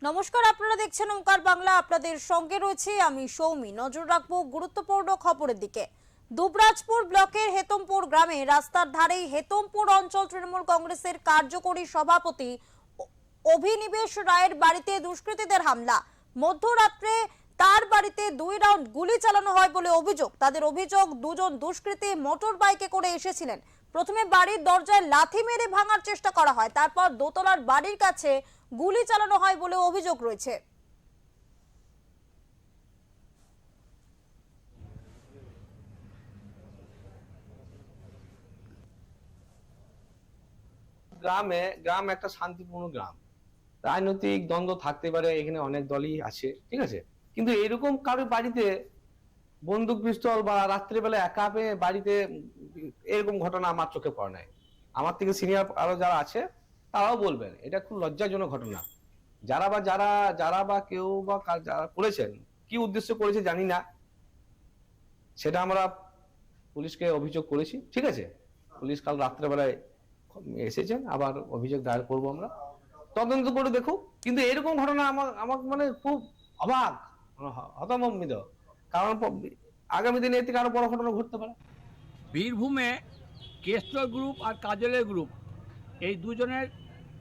নমস্কার, আপনারা দেখছেন ওঙ্কার বাংলা। আপনাদের সঙ্গে রয়েছে আমি সৌমি। নজর রাখবো গুরুত্বপূর্ণ খবরের দিকে। দুবরাজপুর ব্লকের হেতমপুর গ্রামে রাস্তার ধারেই হেতমপুর অঞ্চল তৃণমূল কংগ্রেসের কার্যকরী সভাপতি অভিনিবেশ রায়ের বাড়িতে দুষ্কৃতীদের হামলা। মধ্যরাত্রে তার বাড়িতে 2 রাউন্ড গুলি চালানো হয় বলে অভিযোগ। তাদের অভিযোগ, দুজন দুষ্কৃতী মোটর বাইকে করে এসেছিলেন। প্রথমে বাড়ির দরজায় লাথি মেরে ভাঙার চেষ্টা করা হয়, তারপর দোতলার বাড়ির কাছে গুলি চালানো হয় বলে অভিযোগ রয়েছে। গ্রাম একটা শান্তিপূর্ণ গ্রাম। রাজনৈতিক দ্বন্দ্ব থাকতে পারে, এখানে অনেক দলই আছে, ঠিক আছে, কিন্তু এরকম কারোর বাড়িতে বন্দুক পিস্তল বা রাত্রিবেলা একা পেয়ে বাড়িতে এরকম ঘটনা আমার চোখে পড়ে নাই। আমার থেকে সিনিয়র আরো যারা আছে তারাও বলবেন এটা খুব লজ্জাজনক ঘটনা। যারা বা কেউ বা যারা করেছেন, কি উদ্দেশ্য করেছে জানি না, সেটা আমরা পুলিশকে অভিযোগ করেছি, ঠিক আছে। পুলিশ কাল রাত্রেবেলায় এসেছেন, আবার অভিযোগ দায়ের করবো, আমরা তদন্ত করে দেখুক। কিন্তু এরকম ঘটনা আমার মানে খুব অবাক, হতভম্বিত, কারণ আগামী দিনে এর থেকে আরো বড় ঘটনা ঘটতে পারে। বীরভূমে কেষ্টর গ্রুপ আর কাজলের গ্রুপ, এই দুজনের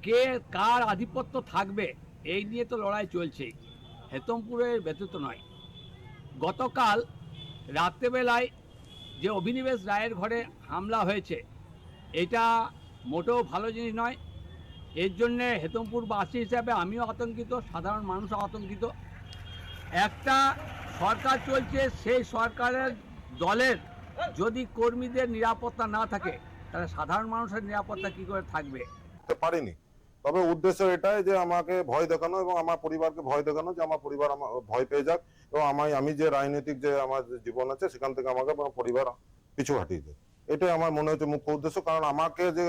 কে কার আধিপত্য থাকবে এই নিয়ে তো লড়াই চলছেই, হেতমপুরের ব্যতীত নয়। গতকাল রাত্রেবেলায় যে অভিনিবেশ রায়ের ঘরে হামলা হয়েছে, এটা মোটেও ভালো জিনিস নয়। এর জন্যে হেতমপুরবাসী হিসাবে আমিও আতঙ্কিত, সাধারণ মানুষও আতঙ্কিত। একটা সরকার চলছে, সেই সরকারের দলের যদি কর্মীদের নিরাপত্তা না থাকে, তাহলে সাধারণ মানুষের নিরাপত্তা কি করে থাকবে? পারিনি। তবে উদ্দেশ্য এটাই যে আমাকে ভয় দেখানো এবং আমার পরিবারকে ভয় দেখানো, যে আমার পরিবার আমার ভয় পেয়ে যাক এবং আমি যে রাজনৈতিক যে আমার জীবন আছে সেখান থেকে আমাকে পরিবার পিছু হটিয়ে দেয়, এটাই আমার মনে হচ্ছে মুখ্য উদ্দেশ্য। কারণ আমাকে যে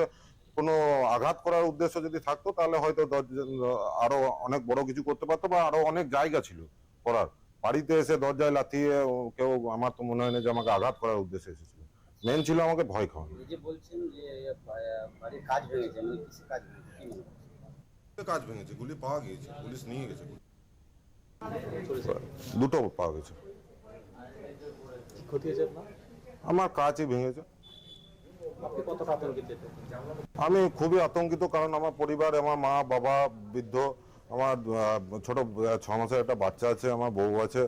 কোনো আঘাত করার উদ্দেশ্য যদি থাকতো তাহলে হয়তো আরো অনেক বড় কিছু করতে পারতো বা আরো অনেক জায়গা ছিল করার। বাড়িতে এসে দরজায় লাথিয়ে কেউ, আমার তো মনে হয় না যে আমাকে আঘাত করার উদ্দেশ্যে এসেছিল। মেন ছিল আমাকে ভয় খাওয়ানো। এই যে বলছেন যে বাড়ির কাজ ভেঙেছে, মানে কিসের কাজ ভেঙেছে, কি মনে হচ্ছে? কাজ ভেঙেছে, গুলি পাওয়া গিয়েছে, পুলিশ নিয়ে গেছে, দুটো পাওয়া গেছে। কি ক্ষতি হয়েছে আপনার? আমার কাজই ভেঙেছে। আপনি কত আতঙ্কিত? আমি খুবই আতঙ্কিত, কারণ আমার পরিবার, আমার মা বাবা বৃদ্ধ, আমার ছোট 6 মাসের একটা বাচ্চা আছে, আমার বউ আছে।